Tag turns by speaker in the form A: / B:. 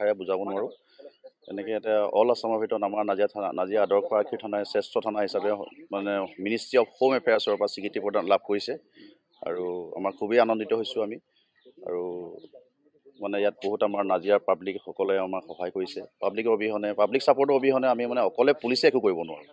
A: ভাষাৰে বুজাব নোৱাৰোঁ। তেনেকৈ এতিয়া অল আছামৰ ভিতৰত আমাৰ নাজিৰা আদৰ্শ আৰক্ষী থানাই শ্ৰেষ্ঠ থানা হিচাপে মানে মিনিষ্ট্ৰী অফ হোম এফেয়াৰ্ছৰ পৰা স্বীকৃতি প্ৰদান লাভ কৰিছে আৰু আমাৰ খুবেই আনন্দিত হৈছোঁ আমি। আৰু মানে ইয়াত বহুত আমাৰ নাজিৰাৰ পাব্লিকসকলে আমাক সহায় কৰিছে। পাব্লিকৰ অবিহনে পাব্লিক ছাপৰ্টৰ অবিহনে আমি মানে অকলে পুলিচে একো কৰিব নোৱাৰোঁ।